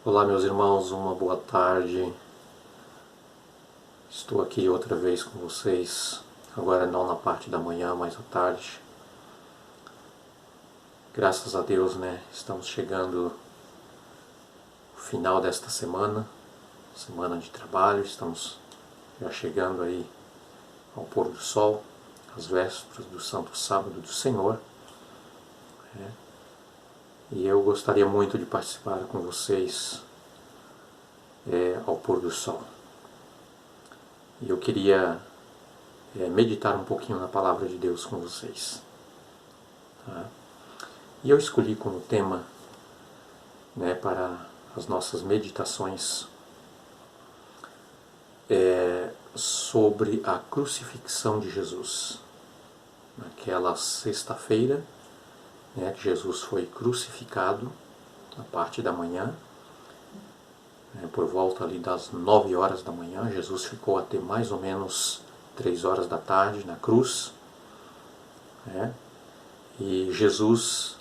Olá, meus irmãos, uma boa tarde. Estou aqui outra vez com vocês, agora não na parte da manhã, mas à tarde. Graças a Deus, né? Estamos chegando ao final desta semana de trabalho, estamos já chegando aí ao pôr do sol, às vésperas do Santo Sábado do Senhor. E eu gostaria muito de participar com vocês ao pôr do sol. E eu queria meditar um pouquinho na Palavra de Deus com vocês. Tá? E eu escolhi como tema, para as nossas meditações sobre a crucifixão de Jesus. Naquela sexta-feira, que Jesus foi crucificado, na parte da manhã, por volta ali das 9 horas da manhã, Jesus ficou até mais ou menos 3 horas da tarde na cruz. E Jesus,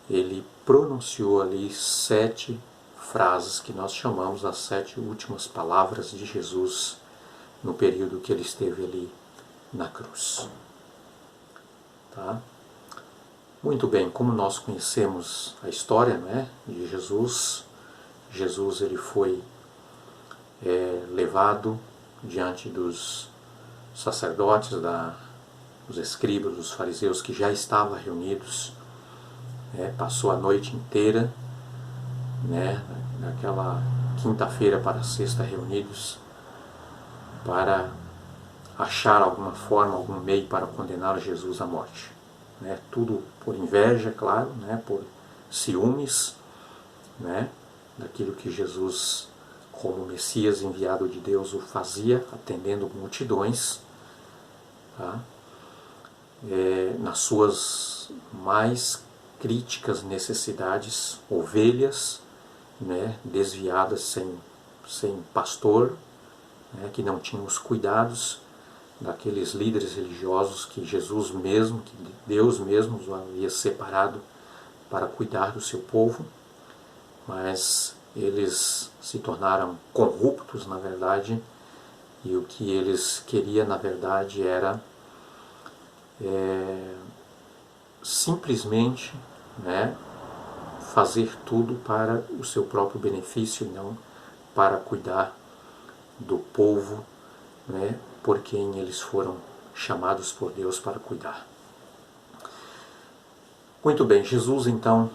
ele pronunciou ali 7 frases que nós chamamos as 7 últimas palavras de Jesus no período que ele esteve ali na cruz. Tá? Muito bem, como nós conhecemos a história, de Jesus, ele foi levado diante dos sacerdotes, dos escribas, dos fariseus que já estavam reunidos, passou a noite inteira, naquela quinta-feira para sexta reunidos, para achar alguma forma, algum meio para condenar Jesus à morte. Tudo por inveja, claro, por ciúmes, daquilo que Jesus, como Messias enviado de Deus, o fazia, atendendo multidões, tá? Nas suas mais críticas necessidades, ovelhas, desviadas sem pastor, que não tinham os cuidados daqueles líderes religiosos que Jesus mesmo, que Deus mesmo os havia separado para cuidar do seu povo, mas eles se tornaram corruptos, na verdade, e o que eles queriam, na verdade, era simplesmente fazer tudo para o seu próprio benefício, não para cuidar do povo, por quem eles foram chamados por Deus para cuidar. Muito bem, Jesus então,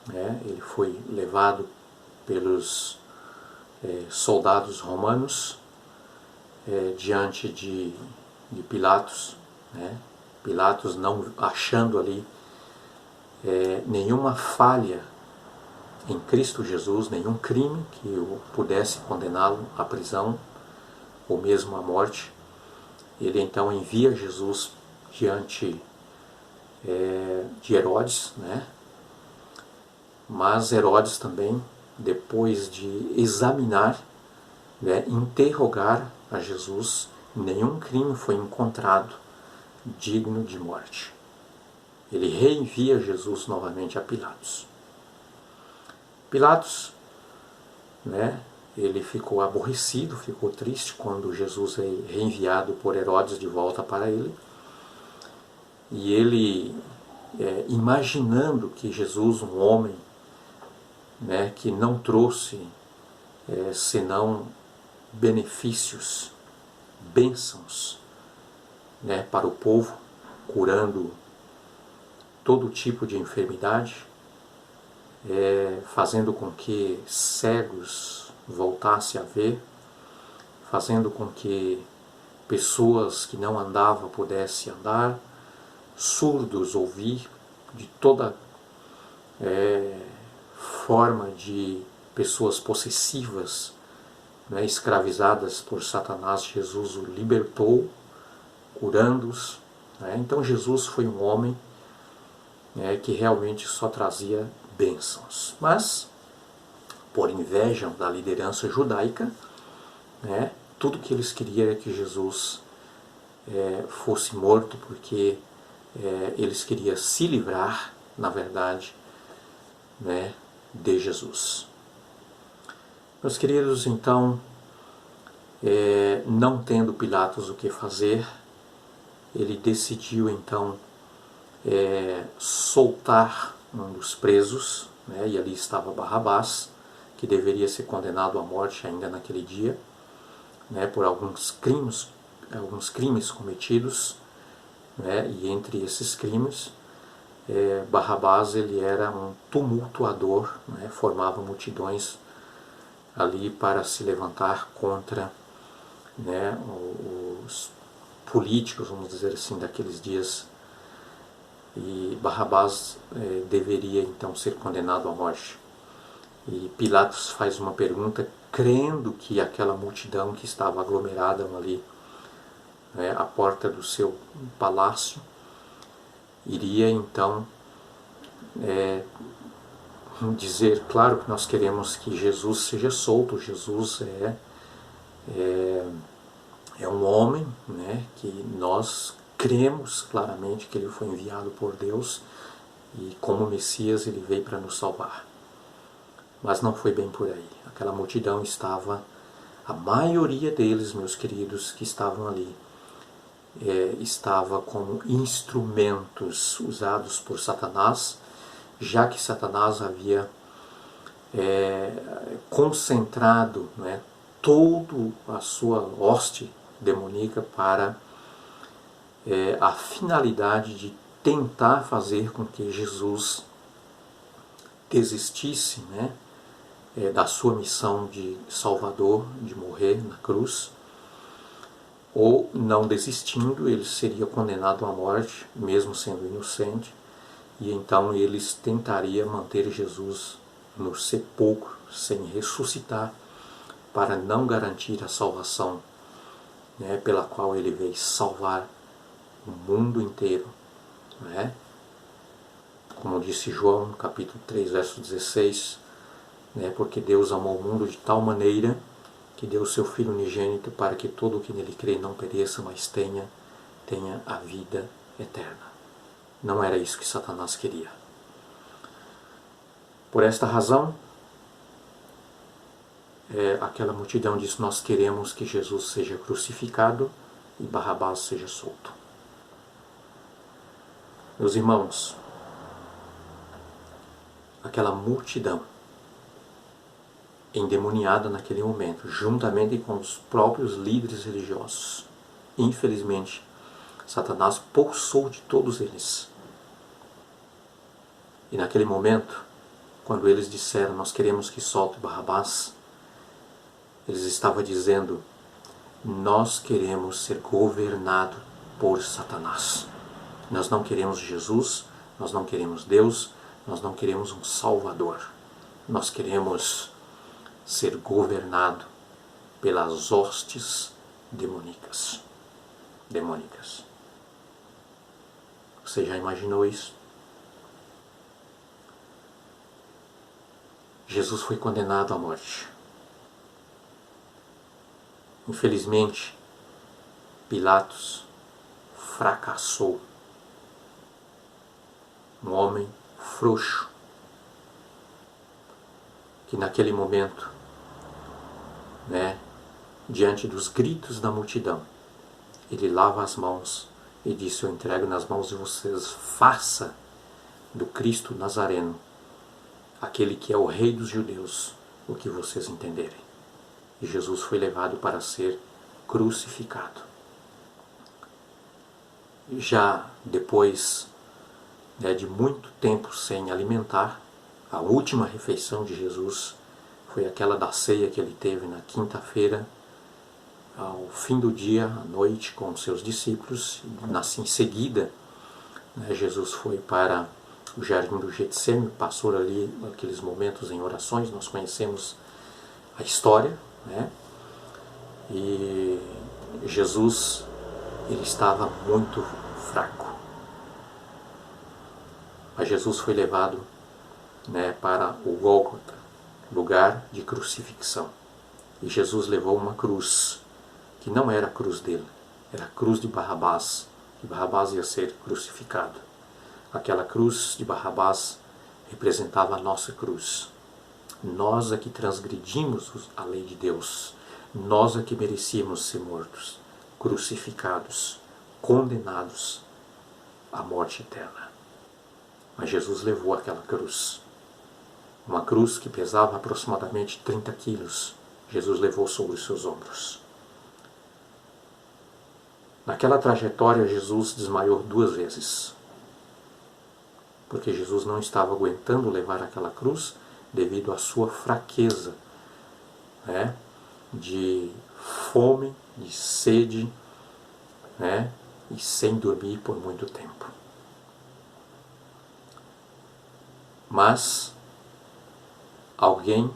ele foi levado pelos soldados romanos diante de Pilatos, Pilatos não achando ali nenhuma falha em Cristo Jesus, nenhum crime que o pudesse condená-lo à prisão ou mesmo à morte, ele então envia Jesus diante de Herodes, mas Herodes também, depois de examinar, interrogar a Jesus, nenhum crime foi encontrado digno de morte. Ele reenvia Jesus novamente a Pilatos. Pilatos, ele ficou aborrecido, ficou triste quando Jesus é reenviado por Herodes de volta para ele. E ele, imaginando que Jesus, um homem, que não trouxe senão benefícios, bênçãos, para o povo, curando todo tipo de enfermidade, fazendo com que cegos voltassem a ver, fazendo com que pessoas que não andavam pudessem andar, surdos ouvir, de toda forma de pessoas possessivas, escravizadas por Satanás, Jesus o libertou, curando-os. Então Jesus foi um homem que realmente só trazia bênçãos. Mas, por inveja da liderança judaica, tudo que eles queriam era que Jesus fosse morto, porque eles queriam se livrar, na verdade, de Jesus. Meus queridos, então, não tendo Pilatos o que fazer, ele decidiu então soltar um dos presos, né, e ali estava Barrabás, que deveria ser condenado à morte ainda naquele dia, né, por alguns crimes cometidos, né, e entre esses crimes, Barrabás ele era um tumultuador, né, formava multidões ali para se levantar contra, né, os políticos, vamos dizer assim, daqueles dias. E Barrabás deveria então ser condenado à morte. E Pilatos faz uma pergunta, crendo que aquela multidão que estava aglomerada ali, né, à porta do seu palácio, iria então dizer, claro que nós queremos que Jesus seja solto. Jesus é um homem, né, que nós cremos claramente que ele foi enviado por Deus e como Messias ele veio para nos salvar. Mas não foi bem por aí. Aquela multidão estava, a maioria deles, meus queridos, que estavam ali, estava como instrumentos usados por Satanás, já que Satanás havia concentrado, né, toda a sua hoste demoníaca para a finalidade de tentar fazer com que Jesus desistisse, né, da sua missão de Salvador, de morrer na cruz, ou não desistindo, ele seria condenado à morte, mesmo sendo inocente, e então eles tentariam manter Jesus no sepulcro, sem ressuscitar, para não garantir a salvação, né, pela qual ele veio salvar o mundo inteiro. Né? Como disse João, capítulo 3, verso 16, né, porque Deus amou o mundo de tal maneira que deu o seu Filho unigênito para que todo o que nele crê não pereça, mas tenha a vida eterna. Não era isso que Satanás queria. Por esta razão, aquela multidão disse, nós queremos que Jesus seja crucificado e Barrabás seja solto. Meus irmãos, aquela multidão endemoniada naquele momento, juntamente com os próprios líderes religiosos. Infelizmente, Satanás possou de todos eles. E naquele momento, quando eles disseram, nós queremos que solte Barrabás, eles estavam dizendo, nós queremos ser governados por Satanás. Nós não queremos Jesus, nós não queremos Deus, nós não queremos um Salvador. Nós queremos ser governado pelas hostes demoníacas. Você já imaginou isso? Jesus foi condenado à morte. Infelizmente, Pilatos fracassou. Um homem frouxo, que naquele momento, né, diante dos gritos da multidão, ele lava as mãos e disse, eu entrego nas mãos de vocês, faça do Cristo Nazareno, aquele que é o Rei dos Judeus, o que vocês entenderem. E Jesus foi levado para ser crucificado. Já depois, né, de muito tempo sem alimentar, a última refeição de Jesus foi aquela da ceia que ele teve na quinta-feira, ao fim do dia, à noite, com seus discípulos. Em seguida, né, Jesus foi para o jardim do Getsêmani, passou ali aqueles momentos em orações, nós conhecemos a história, né? E Jesus, ele estava muito fraco. Mas Jesus foi levado, né, para o Gólgota, lugar de crucifixão. E Jesus levou uma cruz, que não era a cruz dele, era a cruz de Barrabás, que Barrabás ia ser crucificado. Aquela cruz de Barrabás representava a nossa cruz. Nós é que transgredimos a lei de Deus. Nós é que merecíamos ser mortos, crucificados, condenados à morte eterna. Mas Jesus levou aquela cruz. Uma cruz que pesava aproximadamente 30 quilos. Jesus levou sobre os seus ombros. Naquela trajetória, Jesus desmaiou 2 vezes. Porque Jesus não estava aguentando levar aquela cruz devido à sua fraqueza, né? De fome, de sede, né? E sem dormir por muito tempo. Mas alguém,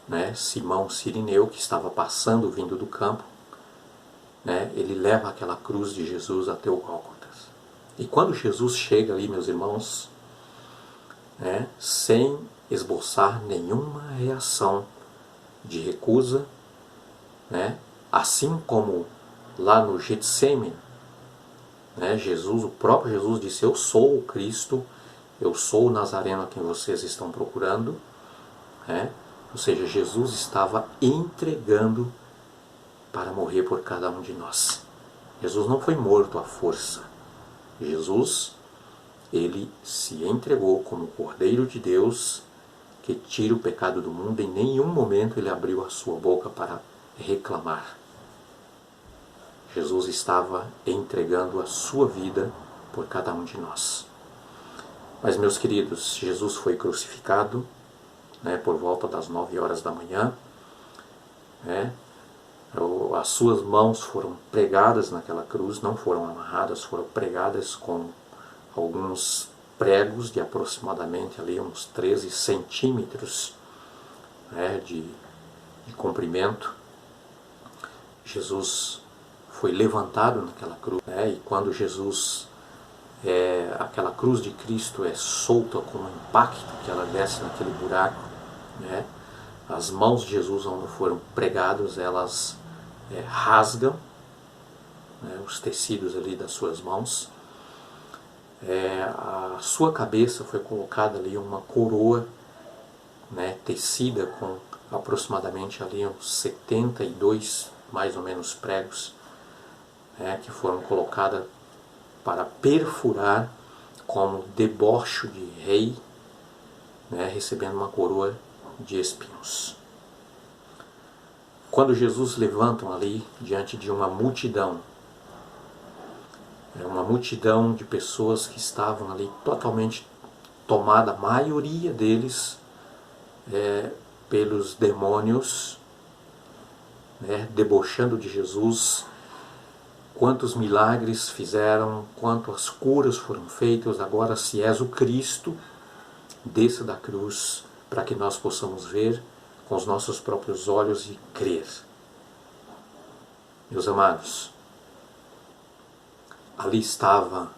né, Simão Cirineu, que estava passando, vindo do campo, né, ele leva aquela cruz de Jesus até o Gólgota. E quando Jesus chega ali, meus irmãos, né, sem esboçar nenhuma reação de recusa, né, assim como lá no Getsemane, né, Jesus, o próprio Jesus disse: eu sou o Cristo, eu sou o Nazareno a quem vocês estão procurando, né? Ou seja, Jesus estava entregando para morrer por cada um de nós. Jesus não foi morto à força. Jesus, ele se entregou como Cordeiro de Deus que tira o pecado do mundo. Em nenhum momento ele abriu a sua boca para reclamar. Jesus estava entregando a sua vida por cada um de nós. Mas, meus queridos, Jesus foi crucificado, né, por volta das 9 horas da manhã. Né, as suas mãos foram pregadas naquela cruz, não foram amarradas, foram pregadas com alguns pregos de aproximadamente ali uns 13 centímetros, né, de comprimento. Jesus foi levantado naquela cruz, né, e quando Jesus, aquela cruz de Cristo é solta com o impacto que ela desce naquele buraco, né, as mãos de Jesus, onde foram pregados, elas rasgam, né, os tecidos ali das suas mãos. A sua cabeça foi colocada ali uma coroa, né, tecida com aproximadamente ali uns 72 mais ou menos pregos, né, que foram colocadas para perfurar como deboche de rei, né, recebendo uma coroa de espinhos. Quando Jesus levantam ali diante de uma multidão de pessoas que estavam ali totalmente tomada, a maioria deles pelos demônios, né, debochando de Jesus. Quantos milagres fizeram, quantas curas foram feitas. Agora, se és o Cristo, desça da cruz para que nós possamos ver com os nossos próprios olhos e crer. Meus amados, ali estavam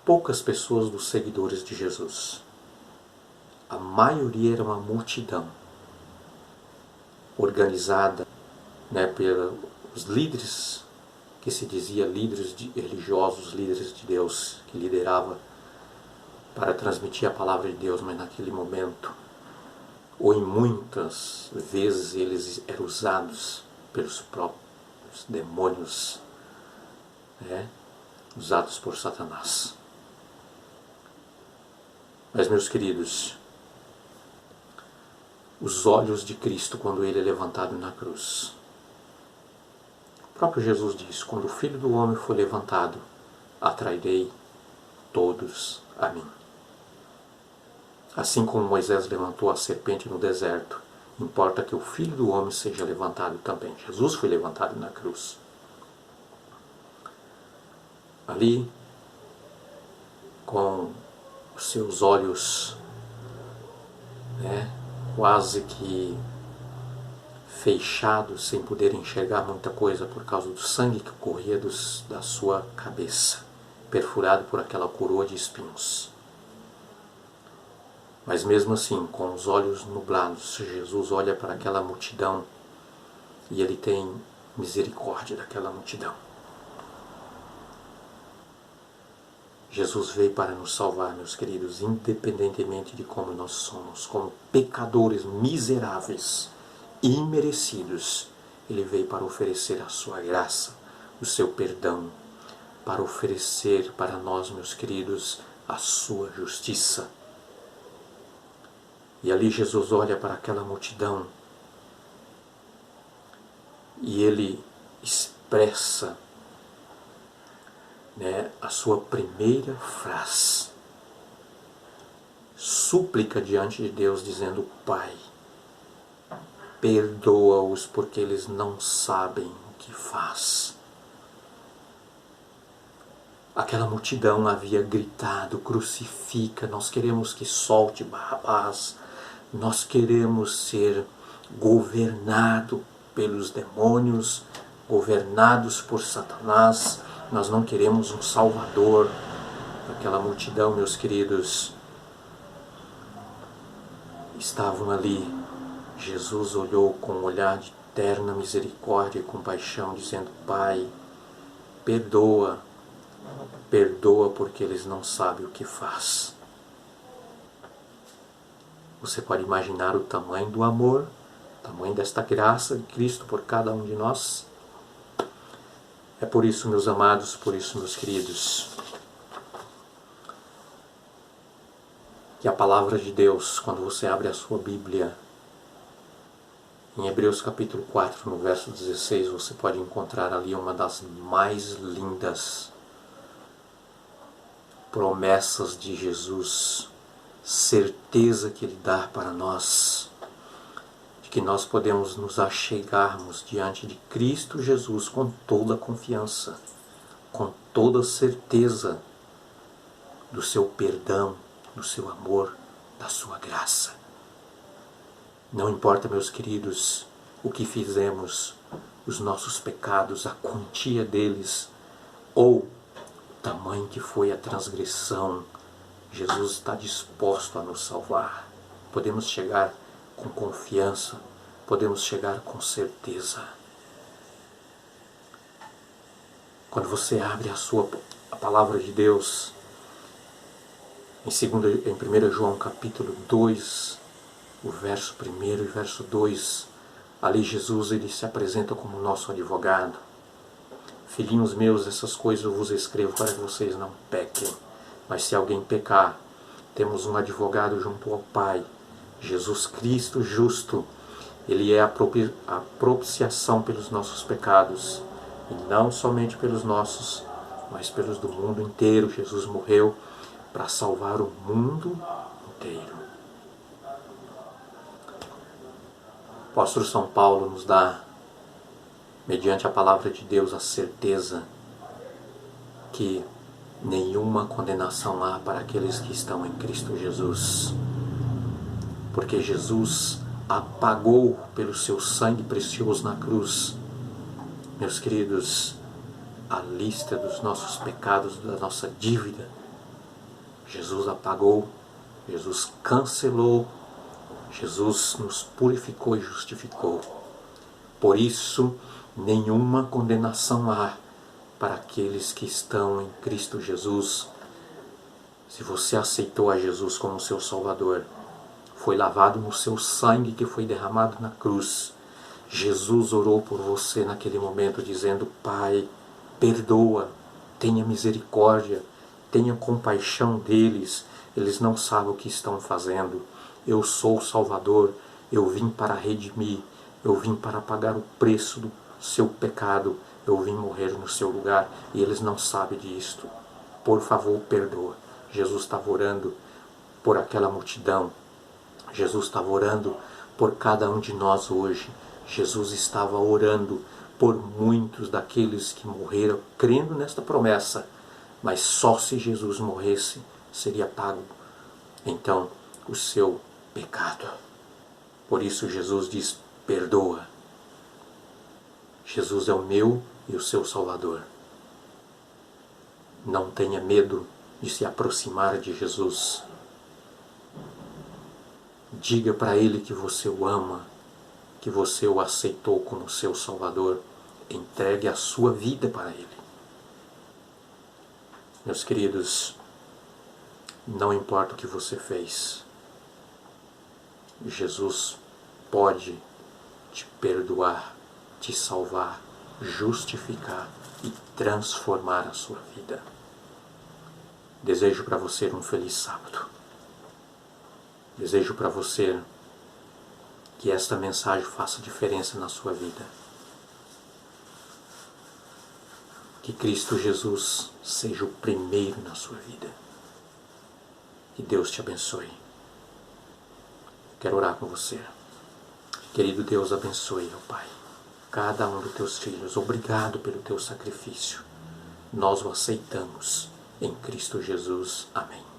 poucas pessoas dos seguidores de Jesus. A maioria era uma multidão organizada, né, pelos líderes, que se dizia líderes religiosos, líderes de Deus, que liderava para transmitir a palavra de Deus, mas naquele momento, ou em muitas vezes, eles eram usados pelos próprios demônios, né, usados por Satanás. Mas, meus queridos, os olhos de Cristo, quando ele é levantado na cruz, o próprio Jesus diz: quando o Filho do Homem for levantado, atrairei todos a mim. Assim como Moisés levantou a serpente no deserto, importa que o Filho do Homem seja levantado também. Jesus foi levantado na cruz. Ali, com os seus olhos, né, quase que fechados, sem poder enxergar muita coisa por causa do sangue que corria da sua cabeça, perfurado por aquela coroa de espinhos. Mas mesmo assim, com os olhos nublados, Jesus olha para aquela multidão e ele tem misericórdia daquela multidão. Jesus veio para nos salvar, meus queridos, independentemente de como nós somos, como pecadores miseráveis, imerecidos. Ele veio para oferecer a sua graça, o seu perdão, para oferecer para nós, meus queridos, a sua justiça. E ali Jesus olha para aquela multidão e ele expressa, a sua primeira frase, súplica diante de Deus, dizendo: Pai, perdoa-os porque eles não sabem o que faz. Aquela multidão havia gritado: crucifica, nós queremos que solte Barrabás, nós queremos ser governados pelos demônios, governados por Satanás, nós não queremos um Salvador. Aquela multidão, meus queridos, estavam ali. Jesus olhou com um olhar de terna misericórdia e compaixão, dizendo: Pai, perdoa, perdoa porque eles não sabem o que faz. Você pode imaginar o tamanho do amor, o tamanho desta graça de Cristo por cada um de nós? É por isso, meus amados, por isso, meus queridos, que a palavra de Deus, quando você abre a sua Bíblia, em Hebreus capítulo 4, no verso 16, você pode encontrar ali uma das mais lindas promessas de Jesus, certeza que Ele dá para nós, de que nós podemos nos achegarmos diante de Cristo Jesus com toda a confiança, com toda a certeza do seu perdão, do seu amor, da sua graça. Não importa, meus queridos, o que fizemos, os nossos pecados, a quantia deles, ou o tamanho que foi a transgressão, Jesus está disposto a nos salvar. Podemos chegar com confiança, podemos chegar com certeza. Quando você abre a palavra de Deus, em 1 João capítulo 2, o verso 1 e verso 2, ali Jesus ele se apresenta como nosso advogado. Filhinhos meus, essas coisas eu vos escrevo para que vocês não pequem. Mas se alguém pecar, temos um advogado junto ao Pai, Jesus Cristo justo. Ele é a propiciação pelos nossos pecados, e não somente pelos nossos, mas pelos do mundo inteiro. Jesus morreu para salvar o mundo inteiro. O apóstolo São Paulo nos dá, mediante a palavra de Deus, a certeza que nenhuma condenação há para aqueles que estão em Cristo Jesus. Porque Jesus apagou pelo seu sangue precioso na cruz, meus queridos, a lista dos nossos pecados, da nossa dívida. Jesus apagou, Jesus cancelou, Jesus nos purificou e justificou. Por isso, nenhuma condenação há para aqueles que estão em Cristo Jesus. Se você aceitou a Jesus como seu Salvador, foi lavado no seu sangue que foi derramado na cruz. Jesus orou por você naquele momento, dizendo: Pai, perdoa, tenha misericórdia, tenha compaixão deles, eles não sabem o que estão fazendo. Eu sou o Salvador, eu vim para redimir, eu vim para pagar o preço do seu pecado, eu vim morrer no seu lugar e eles não sabem disto. Por favor, perdoa. Jesus estava orando por aquela multidão, Jesus estava orando por cada um de nós hoje. Jesus estava orando por muitos daqueles que morreram crendo nesta promessa, mas só se Jesus morresse seria pago então o seu pecado. Por isso Jesus diz: perdoa. Jesus é o meu e o seu Salvador. Não tenha medo de se aproximar de Jesus. Diga para Ele que você o ama, que você o aceitou como seu Salvador. Entregue a sua vida para Ele. Meus queridos, Não importa o que você fez, Jesus pode te perdoar, te salvar, justificar e transformar a sua vida. Desejo para você um feliz sábado. Desejo para você que esta mensagem faça diferença na sua vida. Que Cristo Jesus seja o primeiro na sua vida. Que Deus te abençoe. Quero orar com você. Querido Deus, abençoe, ó Pai, cada um dos teus filhos. Obrigado pelo teu sacrifício. Nós o aceitamos em Cristo Jesus. Amém.